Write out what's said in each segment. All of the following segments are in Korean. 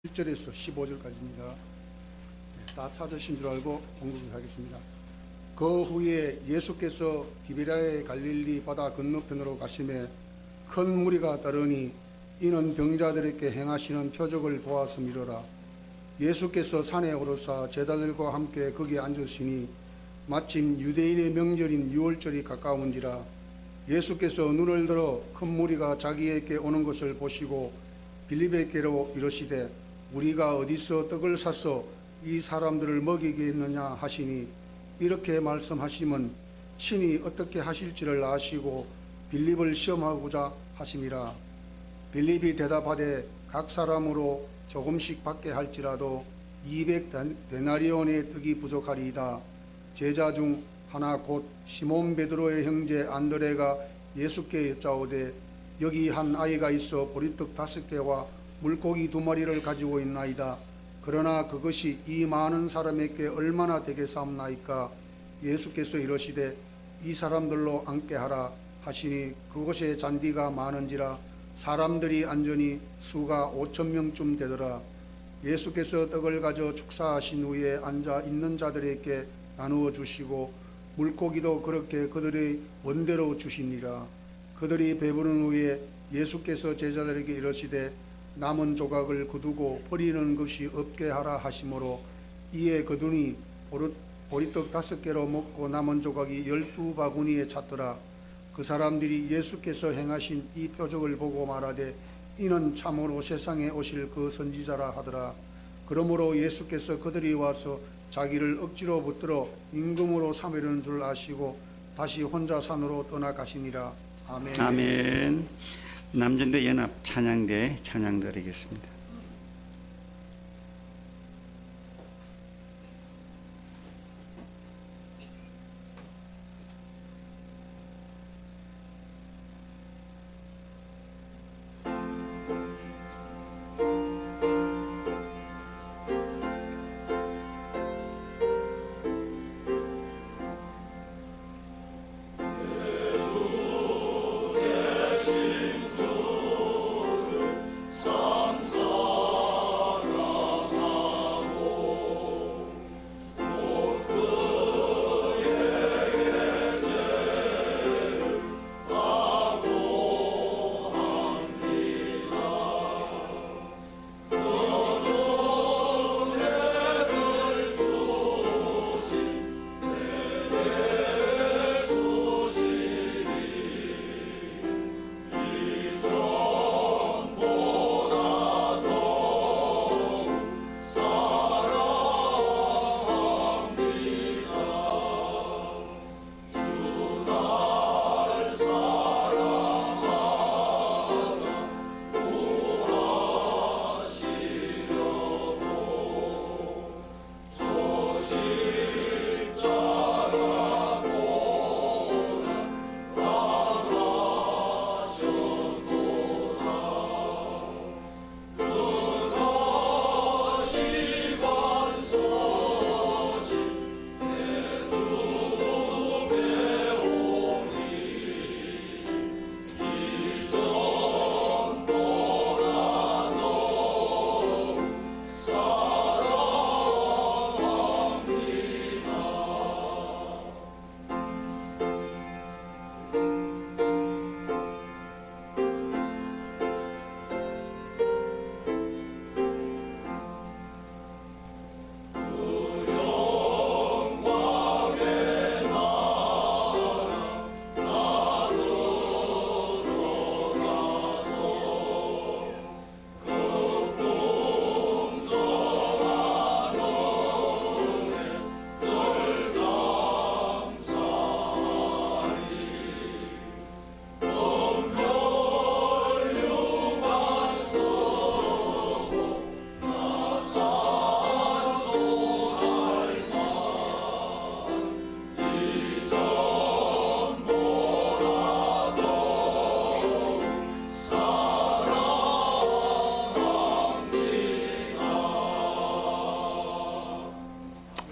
1절에서 15절까지입니다. 다 찾으신 줄 알고 공부를 하겠습니다. 그 후에 예수께서 디베랴의 갈릴리 바다 건너편으로 가시매 큰 무리가 따르니 이는 병자들에게 행하시는 표적을 보았음이로라. 예수께서 산에 오르사 제자들과 함께 거기에 앉으시니 마침 유대인의 명절인 유월절이 가까운지라. 예수께서 눈을 들어 큰 무리가 자기에게 오는 것을 보시고 빌립에게로 이르시되 우리가 어디서 떡을 사서 이 사람들을 먹이겠느냐 하시니 이렇게 말씀하시면 친히 어떻게 하실지를 아시고 빌립을 시험하고자 하심이라. 빌립이 대답하되 각 사람으로 조금씩 받게 할지라도 200데나리온의 떡이 부족하리이다. 제자 중 하나 곧 시몬 베드로의 형제 안드레가 예수께 여짜오되 여기 한 아이가 있어 보리떡 5개와 물고기 2마리를 가지고 있나이다. 그러나 그것이 이 많은 사람에게 얼마나 되겠사옵나이까. 예수께서 이르시되 이 사람들로 앉게 하라 하시니 그곳에 잔디가 많은지라 사람들이 앉으니 수가 5,000명쯤 되더라. 예수께서 떡을 가져 축사하신 후에 앉아 있는 자들에게 나누어 주시고 물고기도 그렇게 그들의 원대로 주시니라. 그들이 배부른 후에 예수께서 제자들에게 이르시되 남은 조각을 거두고 버리는 것이 없게 하라 하시므로 이에 거두니 보리떡 5개로 먹고 남은 조각이 12바구니에 찼더라. 그 사람들이 예수께서 행하신 이 표적을 보고 말하되 이는 참으로 세상에 오실 그 선지자라 하더라. 그러므로 예수께서 그들이 와서 자기를 억지로 붙들어 임금으로 삼으려는 줄 아시고 다시 혼자 산으로 떠나가시니라. 아멘. 아멘. 남전대 연합 찬양대 찬양 드리겠습니다.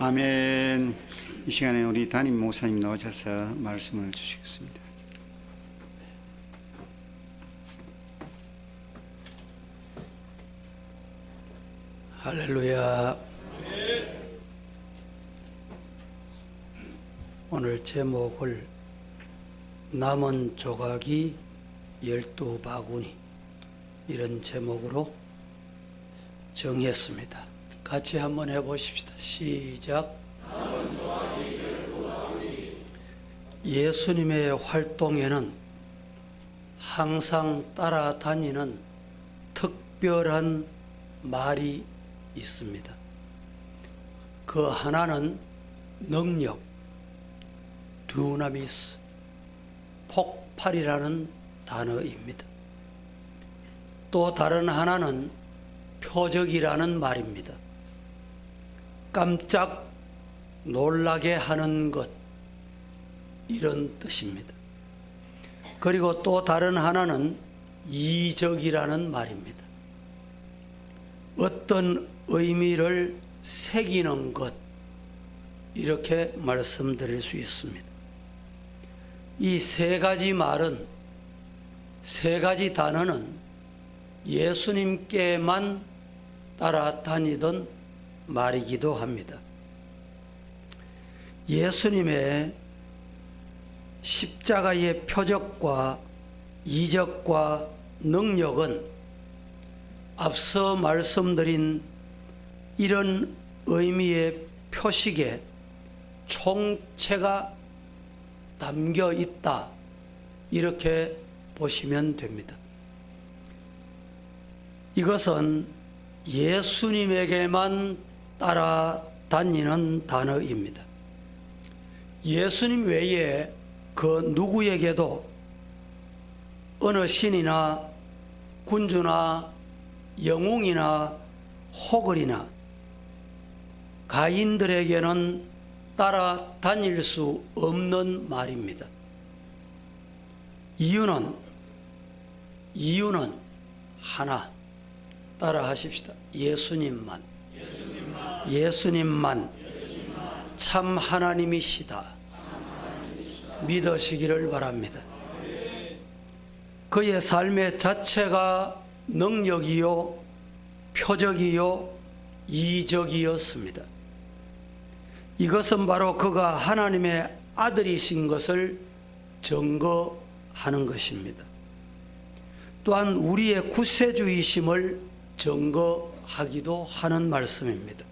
아멘. 이 시간에 우리 담임 목사님 나오셔서 말씀을 주시겠습니다. 할렐루야. 오늘 제목을 남은 조각이 12바구니 이런 제목으로 정했습니다. 같이 한번 해보십시다. 시작. 예수님의 활동에는 항상 따라다니는 특별한 말이 있습니다. 그 하나는 능력, 두나미스, 폭발이라는 단어입니다. 또 다른 하나는 표적이라는 말입니다. 깜짝 놀라게 하는 것, 이런 뜻입니다. 그리고 또 다른 하나는 이적이라는 말입니다. 어떤 의미를 새기는 것, 이렇게 말씀드릴 수 있습니다. 이 세 가지 말은, 세 가지 단어는 예수님께만 따라다니던 말이기도 합니다. 예수님의 십자가의 표적과 이적과 능력은 앞서 말씀드린 이런 의미의 표식에 총체가 담겨 있다, 이렇게 보시면 됩니다. 이것은 예수님에게만 따라다니는 단어입니다. 예수님 외에 그 누구에게도 어느 신이나 군주나 영웅이나 호걸이나 가인들에게는 따라다닐 수 없는 말입니다. 이유는 하나, 따라 하십시다. 예수님만 참 하나님이시다 믿으시기를 바랍니다. 그의 삶의 자체가 능력이요, 표적이요, 이적이었습니다. 이것은 바로 그가 하나님의 아들이신 것을 증거하는 것입니다. 또한 우리의 구세주이심을 증거하기도 하는 말씀입니다.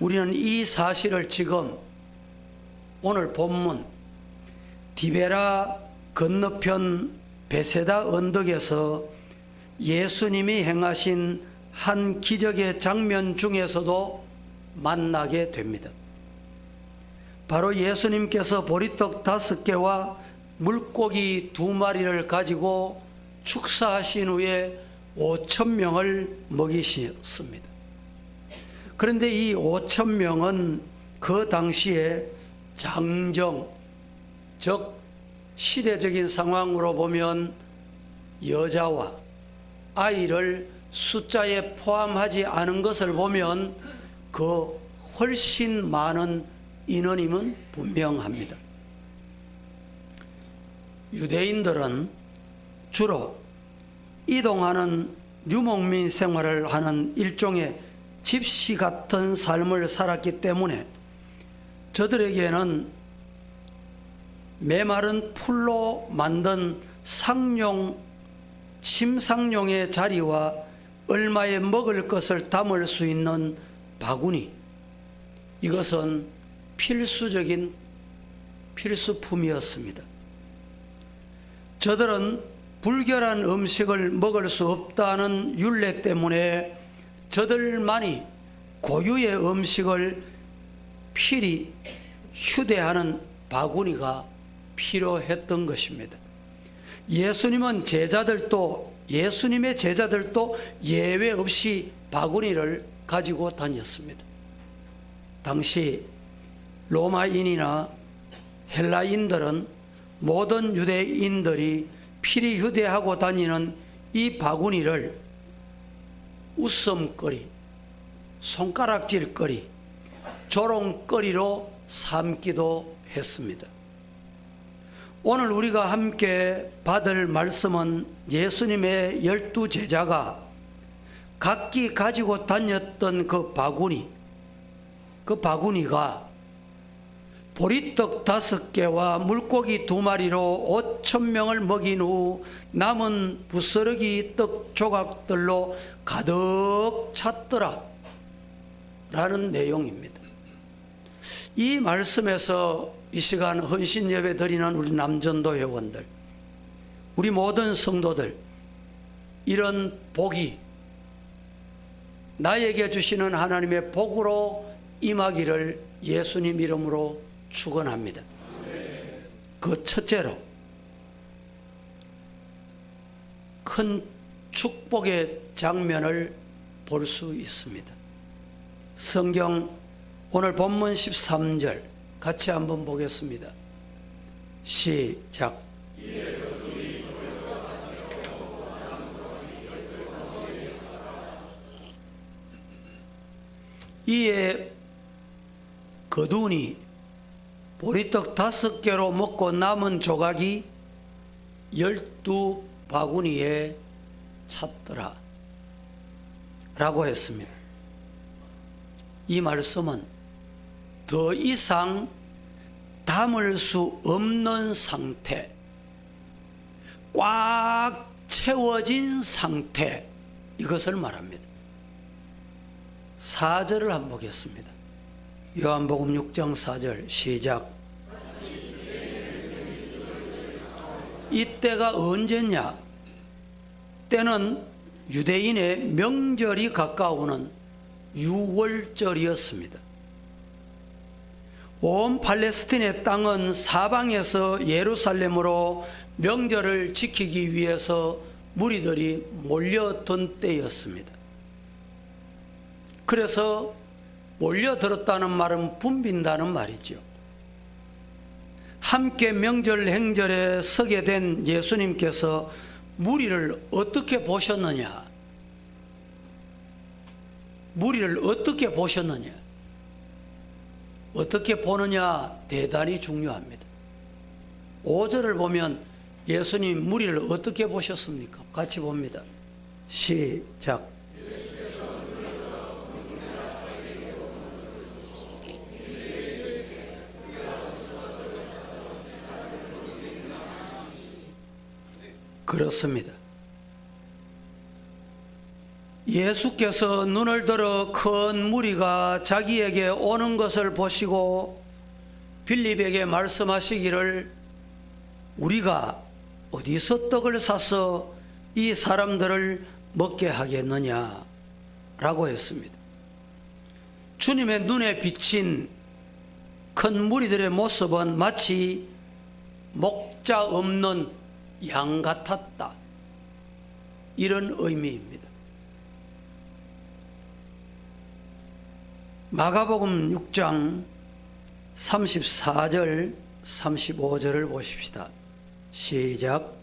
우리는 이 사실을 지금 오늘 본문 디베라 건너편 베세다 언덕에서 예수님이 행하신 한 기적의 장면 중에서도 만나게 됩니다. 바로 예수님께서 보리떡 5개와 물고기 2마리를 가지고 축사하신 후에 5,000명을 먹이셨습니다. 그런데 이 5,000명은 그 당시에 장정, 즉 시대적인 상황으로 보면 여자와 아이를 숫자에 포함하지 않은 것을 보면 그 훨씬 많은 인원임은 분명합니다. 유대인들은 주로 이동하는 유목민 생활을 하는 일종의 집시 같은 삶을 살았기 때문에 저들에게는 메마른 풀로 만든 상용, 침상용의 자리와 얼마에 먹을 것을 담을 수 있는 바구니, 이것은 필수적인 필수품이었습니다. 저들은 불결한 음식을 먹을 수 없다는 율례 때문에 저들만이 고유의 음식을 필히 휴대하는 바구니가 필요했던 것입니다. 예수님의 제자들도 예외 없이 바구니를 가지고 다녔습니다. 당시 로마인이나 헬라인들은 모든 유대인들이 필히 휴대하고 다니는 이 바구니를 웃음거리, 손가락질거리, 조롱거리로 삼기도 했습니다. 오늘 우리가 함께 받을 말씀은 예수님의 12 제자가 각기 가지고 다녔던 그 바구니가 보리떡 5개와 물고기 2마리로 5,000명을 먹인 후 남은 부스러기 떡 조각들로 가득 찼더라 라는 내용입니다. 이 말씀에서 이 시간 헌신 예배 드리는 우리 남전도 회원들, 우리 모든 성도들, 이런 복이 나에게 주시는 하나님의 복으로 임하기를 예수님 이름으로 축원합니다. 그 첫째로 큰 축복의 장면을 볼 수 있습니다. 성경 오늘 본문 13절 같이 한번 보겠습니다. 시작. 이에 거두니 보리떡 5개로 먹고 남은 조각이 12바구니에 찼더라 라고 했습니다. 이 말씀은 더 이상 담을 수 없는 상태, 꽉 채워진 상태, 이것을 말합니다. 4절을 한번 보겠습니다. 요한복음 6장 4절 시작. 이때가 언제냐? 때는 유대인의 명절이 가까우는 6월절이었습니다. 온 팔레스틴의 땅은 사방에서 예루살렘으로 명절을 지키기 위해서 무리들이 몰려든 때였습니다. 그래서 몰려들었다는 말은 붐빈다는 말이죠. 함께 명절 행절에 서게 된 예수님께서 무리를 어떻게 보셨느냐? 무리를 어떻게 보셨느냐? 어떻게 보느냐 대단히 중요합니다. 5절을 보면 예수님 무리를 어떻게 보셨습니까? 같이 봅니다. 시작. 그렇습니다. 예수께서 눈을 들어 큰 무리가 자기에게 오는 것을 보시고 빌립에게 말씀하시기를 우리가 어디서 떡을 사서 이 사람들을 먹게 하겠느냐 라고 했습니다. 주님의 눈에 비친 큰 무리들의 모습은 마치 목자 없는 양 같았다, 이런 의미입니다. 마가복음 6장 34절 35절을 보십시다. 시작.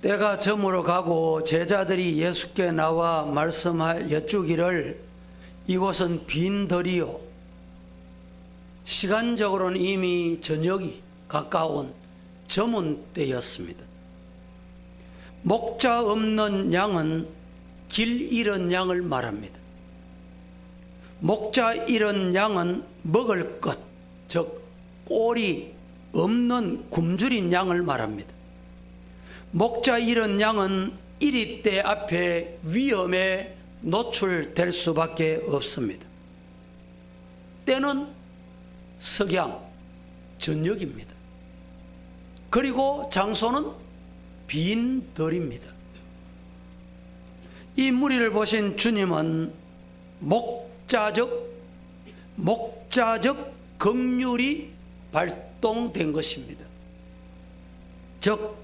때가 저물어 가고 제자들이 예수께 나와 여쭈기를 이곳은 빈 들이요, 시간적으로는 이미 저녁이 가까운 저문 때였습니다. 목자 없는 양은 길 잃은 양을 말합니다. 목자 잃은 양은 먹을 것, 즉 꼴이 없는 굶주린 양을 말합니다. 목자 잃은 양은 이리때 앞에 위험에 노출될 수밖에 없습니다. 때는 석양, 저녁입니다. 그리고 장소는 빈 들입니다. 이 무리를 보신 주님은 목자적 긍휼이 발동된 것입니다. 즉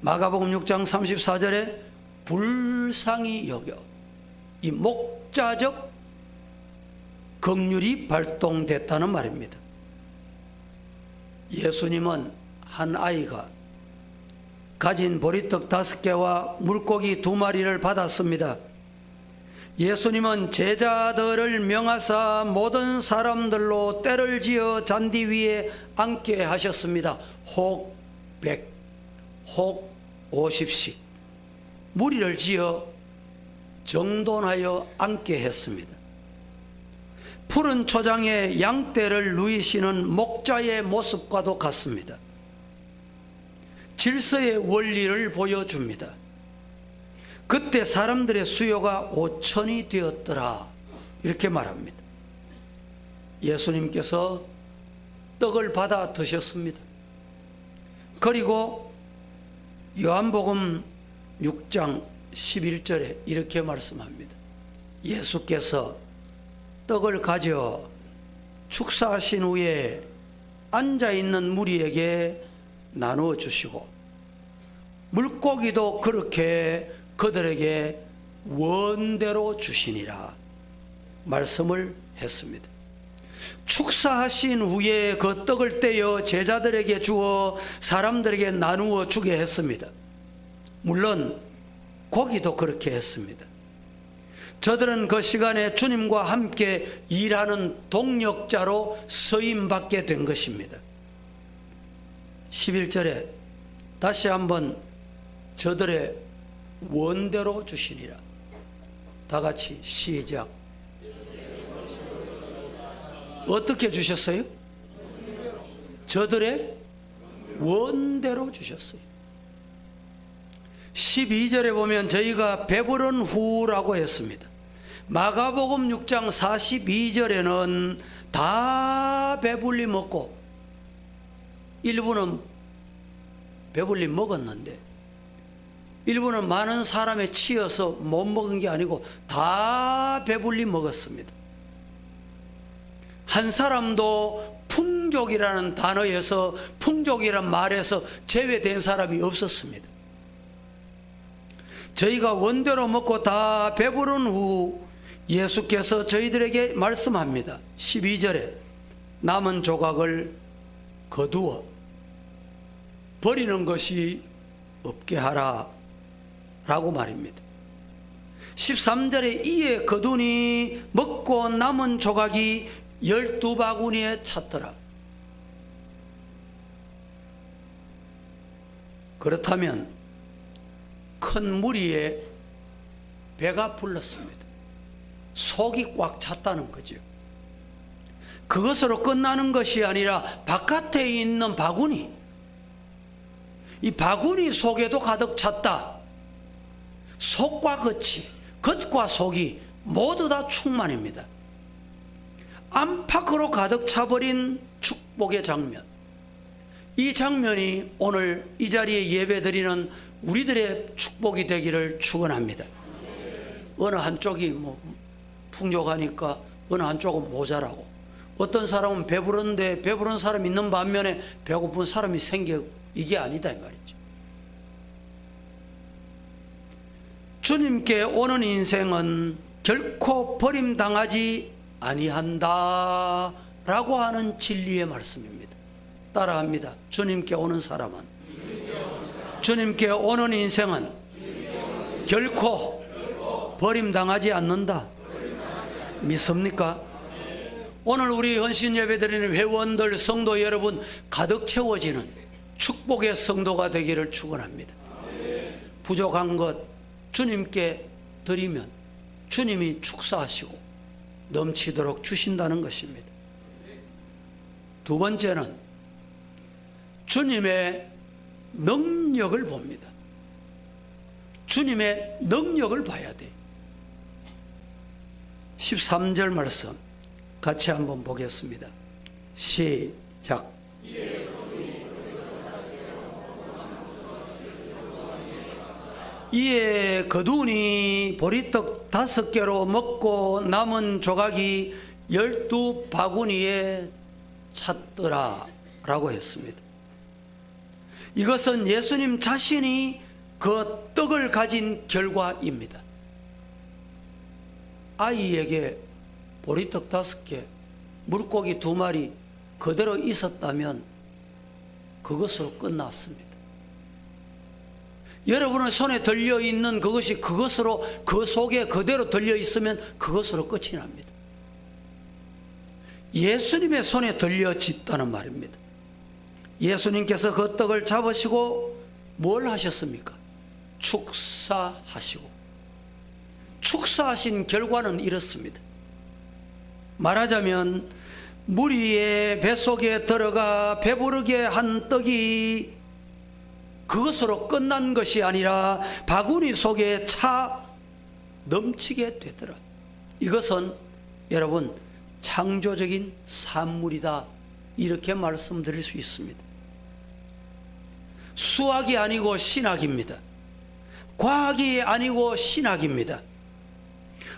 마가복음 6장 34절에 불쌍히 여겨, 이 목자적 긍휼이 발동됐다는 말입니다. 예수님은 한 아이가 가진 보리떡 5개와 물고기 2마리를 받았습니다. 예수님은 제자들을 명하사 모든 사람들로 때를 지어 잔디 위에 앉게 하셨습니다. 혹 100, 혹 50씩 무리를 지어 정돈하여 앉게 했습니다. 푸른 초장에 양떼를 누이시는 목자의 모습과도 같습니다. 질서의 원리를 보여줍니다. 그때 사람들의 수요가 5천이 되었더라, 이렇게 말합니다. 예수님께서 떡을 받아 드셨습니다. 그리고 요한복음 6장 11절에 이렇게 말씀합니다. 예수께서 떡을 가져 축사하신 후에 앉아있는 무리에게 나누어 주시고 물고기도 그렇게 그들에게 원대로 주시니라 말씀을 했습니다. 축사하신 후에 그 떡을 떼어 제자들에게 주어 사람들에게 나누어 주게 했습니다. 물론 고기도 그렇게 했습니다. 저들은 그 시간에 주님과 함께 일하는 동력자로 쓰임받게 된 것입니다. 11절에 다시 한번 저들의 원대로 주시니라. 다 같이 시작. 어떻게 주셨어요? 저들의 원대로 주셨어요. 12절에 보면 저희가 배부른 후라고 했습니다. 마가복음 6장 42절에는 다 배불리 먹고 일부는 배불리 먹었는데 일부는 많은 사람에 치여서 못 먹은 게 아니고 다 배불리 먹었습니다. 한 사람도 풍족이라는 단어에서, 풍족이라는 말에서 제외된 사람이 없었습니다. 저희가 원대로 먹고 다 배부른 후 예수께서 저희들에게 말씀합니다. 12절에 남은 조각을 거두어 버리는 것이 없게 하라 라고 말입니다. 13절에 이에 거두니 먹고 남은 조각이 12바구니에 찼더라. 그렇다면 큰 무리에 배가 불렀습니다. 속이 꽉 찼다는 거죠. 그것으로 끝나는 것이 아니라 바깥에 있는 바구니, 이 바구니 속에도 가득 찼다. 속과 겉이, 겉과 속이 모두 다 충만입니다. 안팎으로 가득 차버린 축복의 장면, 이 장면이 오늘 이 자리에 예배드리는 우리들의 축복이 되기를 축원합니다. 어느 한쪽이 풍족하니까 어느 한쪽은 모자라고, 어떤 사람은 배부른데 배부른 사람이 있는 반면에 배고픈 사람이 생겨, 이게 아니다 이 말이죠. 주님께 오는 인생은 결코 버림당하지 아니한다 라고 하는 진리의 말씀입니다. 따라합니다. 주님께 오는 사람은, 주님께 오는 인생은 결코 버림당하지 않는다. 믿습니까? 오늘 우리 헌신 예배 드리는 회원들, 성도 여러분 가득 채워지는 축복의 성도가 되기를 축원합니다. 부족한 것 주님께 드리면 주님이 축사하시고 넘치도록 주신다는 것입니다. 두 번째는 주님의 능력을 봅니다. 주님의 능력을 봐야 돼. 13절 말씀 같이 한번 보겠습니다. 시작. 이에 거두니 보리떡 5개로 먹고 남은 조각이 12바구니에 찼더라 라고 했습니다. 이것은 예수님 자신이 그 떡을 가진 결과입니다. 아이에게 보리떡 5개, 물고기 2마리 그대로 있었다면 그것으로 끝났습니다. 여러분의 손에 들려 있는 그것이 그것으로 그 속에 그대로 들려 있으면 그것으로 끝이 납니다. 예수님의 손에 들려졌다는 말입니다. 예수님께서 그 떡을 잡으시고 뭘 하셨습니까? 축사하시고, 축사하신 결과는 이렇습니다. 말하자면 무리의 뱃속에 들어가 배부르게 한 떡이 그것으로 끝난 것이 아니라 바구니 속에 차 넘치게 되더라. 이것은 여러분 창조적인 산물이다, 이렇게 말씀드릴 수 있습니다. 수학이 아니고 신학입니다. 과학이 아니고 신학입니다.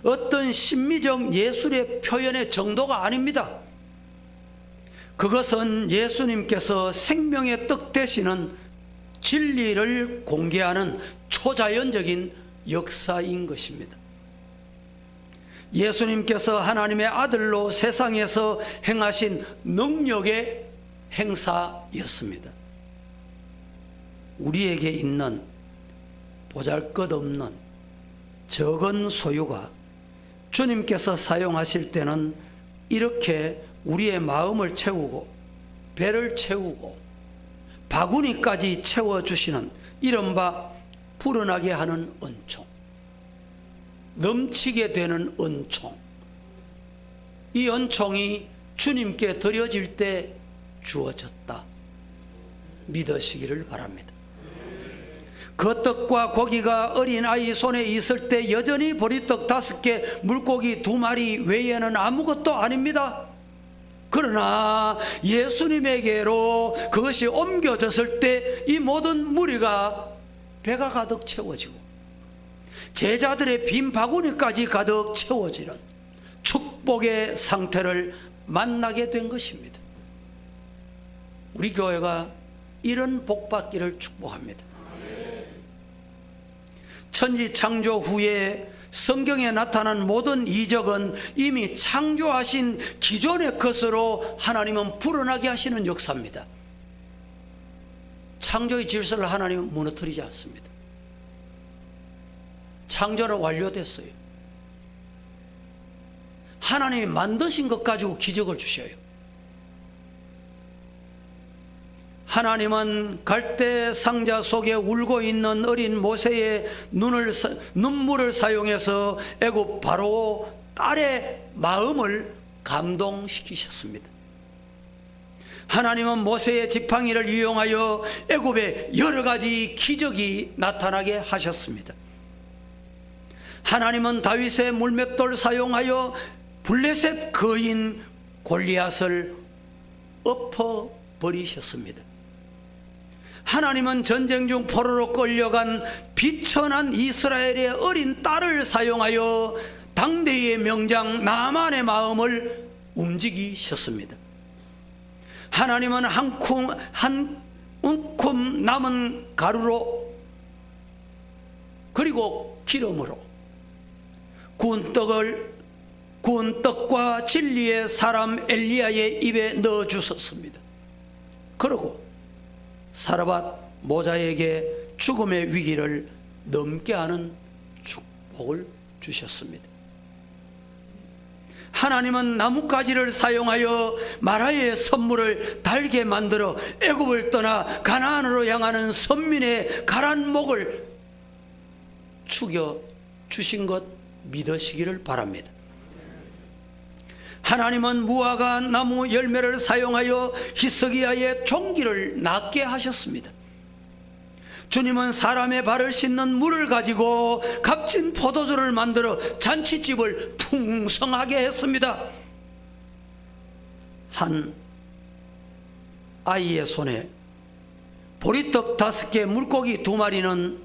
어떤 심미적 예술의 표현의 정도가 아닙니다. 그것은 예수님께서 생명의 떡 되시는 진리를 공개하는 초자연적인 역사인 것입니다. 예수님께서 하나님의 아들로 세상에서 행하신 능력의 행사였습니다. 우리에게 있는 보잘것없는 적은 소유가 주님께서 사용하실 때는 이렇게 우리의 마음을 채우고 배를 채우고 바구니까지 채워주시는 이른바 불어나게 하는 은총, 넘치게 되는 은총, 이 은총이 주님께 드려질 때 주어졌다 믿으시기를 바랍니다. 그 떡과 고기가 어린아이 손에 있을 때 여전히 보리떡 5개, 물고기 2마리 외에는 아무것도 아닙니다. 그러나 예수님에게로 그것이 옮겨졌을 때 이 모든 무리가 배가 가득 채워지고 제자들의 빈 바구니까지 가득 채워지는 축복의 상태를 만나게 된 것입니다. 우리 교회가 이런 복받기를 축복합니다. 천지 창조 후에 성경에 나타난 모든 이적은 이미 창조하신 기존의 것으로 하나님은 불어나게 하시는 역사입니다. 창조의 질서를 하나님은 무너뜨리지 않습니다. 창조는 완료됐어요. 하나님이 만드신 것 가지고 기적을 주셔요. 하나님은 갈대 상자 속에 울고 있는 어린 모세의 눈물을 사용해서 애굽 바로 딸의 마음을 감동시키셨습니다. 하나님은 모세의 지팡이를 이용하여 애굽에 여러 가지 기적이 나타나게 하셨습니다. 하나님은 다윗의 물맷돌 사용하여 블레셋 거인 골리앗을 엎어버리셨습니다. 하나님은 전쟁 중 포로로 끌려간 비천한 이스라엘의 어린 딸을 사용하여 당대의 명장 나만의 마음을 움직이셨습니다. 하나님은 한 움큼 남은 가루로 그리고 기름으로 구운 떡과 진리의 사람 엘리야의 입에 넣어 주셨습니다. 그리고 사르밧 모자에게 죽음의 위기를 넘게 하는 축복을 주셨습니다. 하나님은 나뭇가지를 사용하여 마라의 선물을 달게 만들어 애굽을 떠나 가나안으로 향하는 선민의 가란 목을 죽여 주신 것 믿으시기를 바랍니다. 하나님은 무화과 나무 열매를 사용하여 히스기야의 종기를 낫게 하셨습니다. 주님은 사람의 발을 씻는 물을 가지고 값진 포도주를 만들어 잔치집을 풍성하게 했습니다. 한 아이의 손에 보리떡 5개, 물고기 2마리는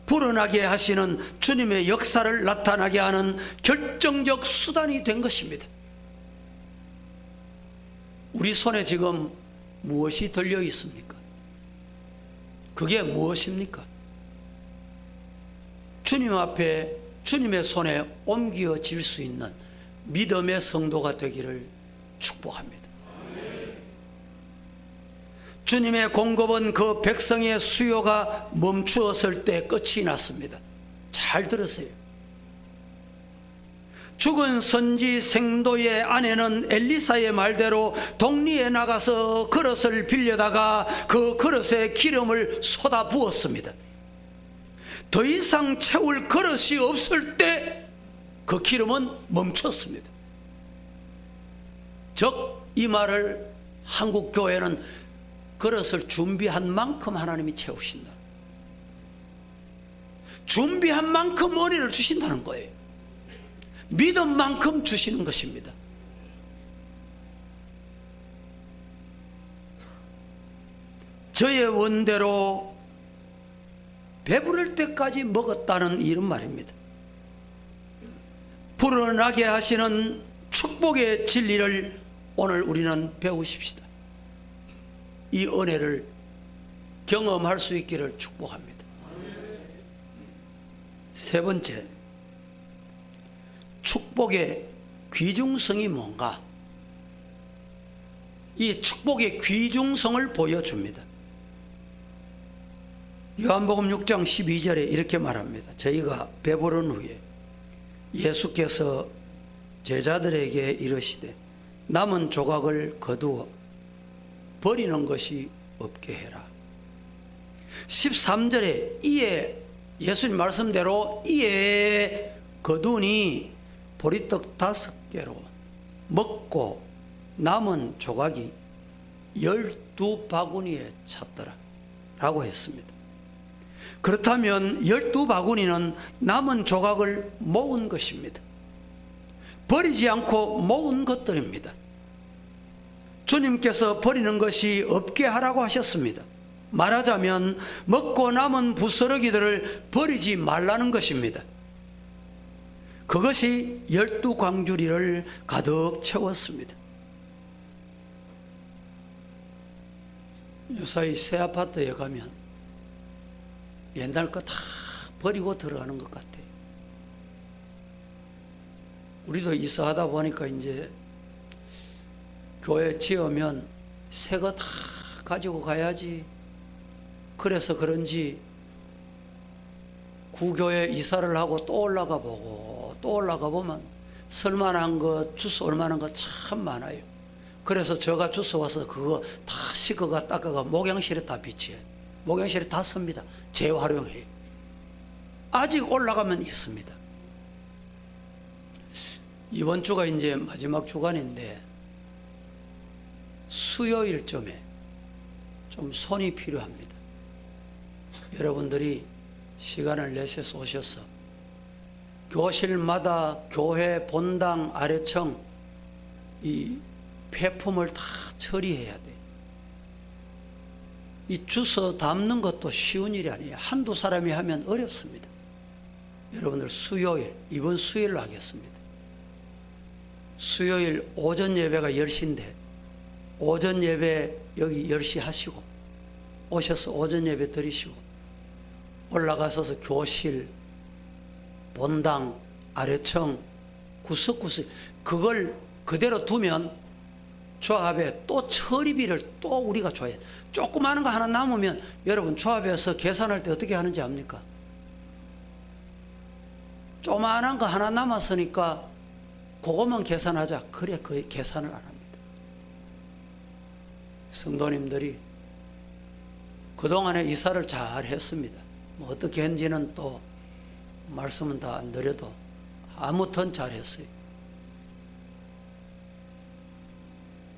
불어나게 하시는 주님의 역사를 나타나게 하는 결정적 수단이 된 것입니다. 우리 손에 지금 무엇이 들려 있습니까? 그게 무엇입니까? 주님 앞에 주님의 손에 옮겨질 수 있는 믿음의 성도가 되기를 축복합니다. 주님의 공급은 그 백성의 수요가 멈추었을 때 끝이 났습니다. 잘 들으세요. 죽은 선지 생도의 아내는 엘리사의 말대로 동리에 나가서 그릇을 빌려다가 그 그릇에 기름을 쏟아 부었습니다. 더 이상 채울 그릇이 없을 때 그 기름은 멈췄습니다. 즉 이 말을 한국 교회는 그릇을 준비한 만큼 하나님이 채우신다. 준비한 만큼 은혜를 주신다는 거예요. 믿은 만큼 주시는 것입니다. 저의 원대로 배부를 때까지 먹었다는 이런 말입니다. 불어나게 하시는 축복의 진리를 오늘 우리는 배우십시다. 이 은혜를 경험할 수 있기를 축복합니다. 세 번째, 축복의 귀중성이 뭔가? 이 축복의 귀중성을 보여줍니다. 요한복음 6장 12절에 이렇게 말합니다. 저희가 배부른 후에 예수께서 제자들에게 이르시되 남은 조각을 거두어 버리는 것이 없게 해라. 13절에 이에 예수님 말씀대로 이에 거두니 보리떡 5개로 먹고 남은 조각이 12바구니에 찼더라 라고 했습니다. 그렇다면 12바구니는 남은 조각을 모은 것입니다. 버리지 않고 모은 것들입니다. 주님께서 버리는 것이 없게 하라고 하셨습니다. 말하자면 먹고 남은 부스러기들을 버리지 말라는 것입니다. 그것이 12광주리를 가득 채웠습니다. 요사이 새 아파트에 가면 옛날 거 다 버리고 들어가는 것 같아요. 우리도 이사하다 보니까 이제 교회 지으면 새 거 다 가지고 가야지. 그래서 그런지 구교에 이사를 하고 또 올라가 보고 또 올라가 보면 쓸만한 것, 주워 올 만한 것 참 많아요. 그래서 제가 주워 와서 그거 다 씻어가 닦아가 목양실에 다 비치해요. 목양실에 다 씁니다. 재활용해요. 아직 올라가면 있습니다. 이번 주가 이제 마지막 주간인데 수요일쯤에 좀 손이 필요합니다. 여러분들이 시간을 내셔서 오셔서 교실마다 교회 본당 아래층 이 폐품을 다 처리해야 돼요. 이 주워 담는 것도 쉬운 일이 아니에요. 한두 사람이 하면 어렵습니다. 여러분들 수요일, 이번 수요일로 하겠습니다. 수요일 오전 예배가 10시인데 오전 예배 여기 10시 하시고 오셔서 오전 예배 드리시고 올라가셔서 교실, 본당, 아래층, 구석구석 그걸 그대로 두면 조합에 또 처리비를 또 우리가 줘야 돼. 조그마한 거 하나 남으면 여러분 조합에서 계산할 때 어떻게 하는지 압니까? 조그마한 거 하나 남았으니까 그것만 계산하자. 그래 그 계산을 안 합니다. 성도님들이 그동안에 이사를 잘 했습니다. 뭐 어떻게 했는지는 또 말씀은 다 안 드려도 아무튼 잘 했어요.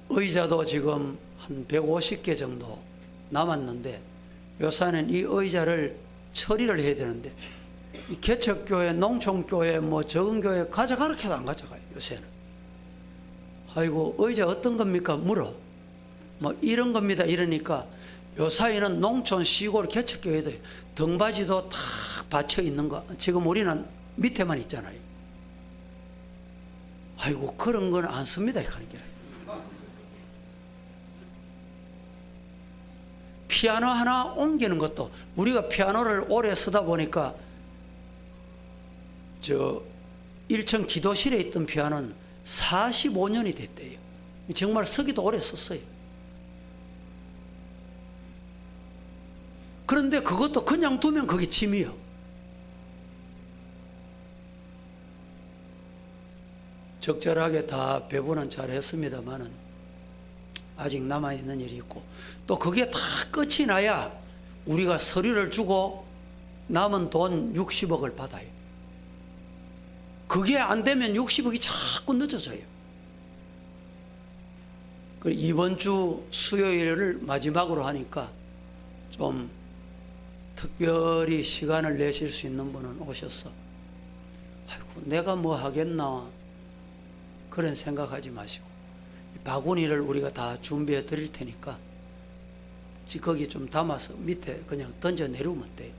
의자도 지금 한 150개 정도 남았는데 요새는 이 의자를 처리를 해야 되는데 이 개척교회, 농촌교회, 뭐 적은교회 가져가라 해도 안 가져가요. 요새는. 아이고 의자 어떤 겁니까? 물어. 뭐 이런 겁니다. 이러니까 요사이는 농촌, 시골, 개척교회도 등받이도 다 받쳐 있는 거. 지금 우리는 밑에만 있잖아요. 아이고 그런 건 안 씁니다. 하는 게. 피아노 하나 옮기는 것도 우리가 피아노를 오래 쓰다 보니까 저 1층 기도실에 있던 피아노는 45년이 됐대요. 정말 쓰기도 오래 썼어요. 그런데 그것도 그냥 두면 그게 짐이요. 적절하게 다 배분은 잘 했습니다만은 아직 남아있는 일이 있고, 또 그게 다 끝이 나야 우리가 서류를 주고 남은 돈 60억을 받아요. 그게 안 되면 60억이 자꾸 늦어져요. 이번 주 수요일을 마지막으로 하니까 좀 특별히 시간을 내실 수 있는 분은 오셔서, 아이고 내가 뭐 하겠나 그런 생각하지 마시고, 바구니를 우리가 다 준비해 드릴 테니까 거기 좀 담아서 밑에 그냥 던져 내려오면 돼요.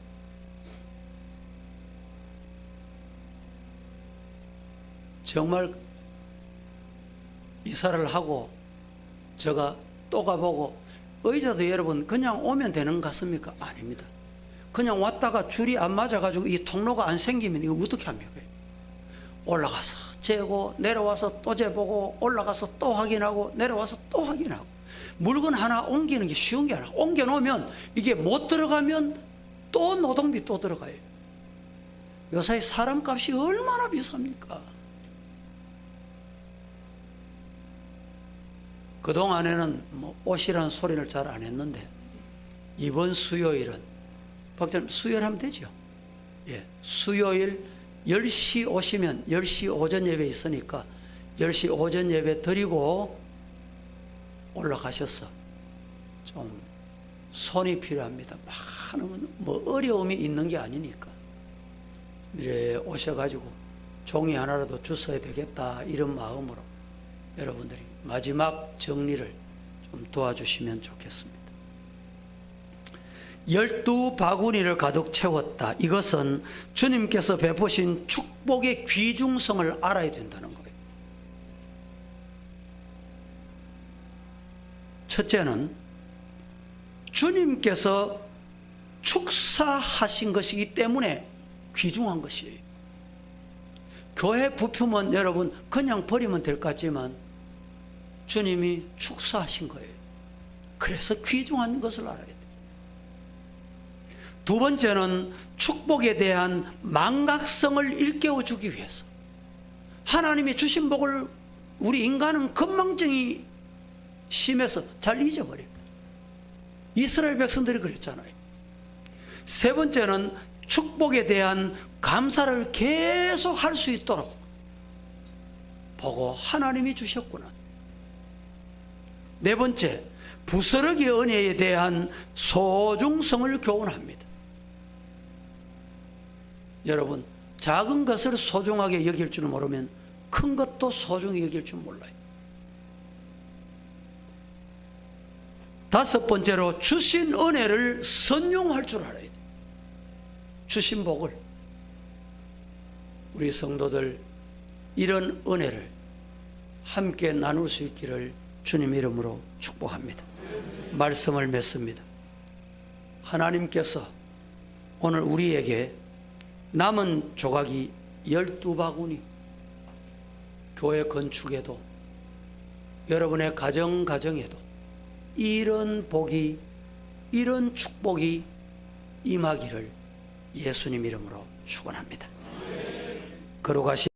정말 이사를 하고 제가 또 가보고, 의자도 여러분 그냥 오면 되는 것 같습니까? 아닙니다. 그냥 왔다가 줄이 안 맞아가지고 이 통로가 안 생기면 이거 어떻게 합니까? 올라가서 재고 내려와서 또 재보고 올라가서 또 확인하고 내려와서 또 확인하고, 물건 하나 옮기는 게 쉬운 게 아니라 옮겨 놓으면 이게 못 들어가면 또 노동비 또 들어가요. 요새 사람 값이 얼마나 비쌉니까? 그동안에는 뭐 옷이라는 소리를 잘 안 했는데 이번 수요일은, 박사님 수요일 하면 되죠? 예, 수요일 10시 오시면 10시 오전 예배 있으니까 10시 오전 예배 드리고 올라가셔서 좀 손이 필요합니다. 많은 뭐 어려움이 있는 게 아니니까 미래 오셔가지고 종이 하나라도 주셔야 되겠다 이런 마음으로 여러분들이 마지막 정리를 좀 도와주시면 좋겠습니다. 12바구니를 가득 채웠다. 이것은 주님께서 베푸신 축복의 귀중성을 알아야 된다는 거예요. 첫째는 주님께서 축사하신 것이기 때문에 귀중한 것이에요. 교회 부품은 여러분 그냥 버리면 될 것 같지만 주님이 축사하신 거예요. 그래서 귀중한 것을 알아야 돼요. 두 번째는 축복에 대한 망각성을 일깨워 주기 위해서, 하나님이 주신 복을 우리 인간은 건망증이 심해서 잘 잊어버려요. 이스라엘 백성들이 그랬잖아요. 세 번째는 축복에 대한 감사를 계속 할 수 있도록 보고 하나님이 주셨구나. 네 번째, 부스러기 은혜에 대한 소중성을 교훈합니다. 여러분, 작은 것을 소중하게 여길 줄 모르면 큰 것도 소중히 여길 줄 몰라요. 다섯 번째로 주신 은혜를 선용할 줄 알아야 돼요. 주신 복을. 우리 성도들 이런 은혜를 함께 나눌 수 있기를 주님 이름으로 축복합니다. 말씀을 맺습니다. 하나님께서 오늘 우리에게 남은 조각이 12바구니, 교회 건축에도 여러분의 가정에도 이런 복이, 이런 축복이 임하기를 예수님 이름으로 축원합니다. 걸어가시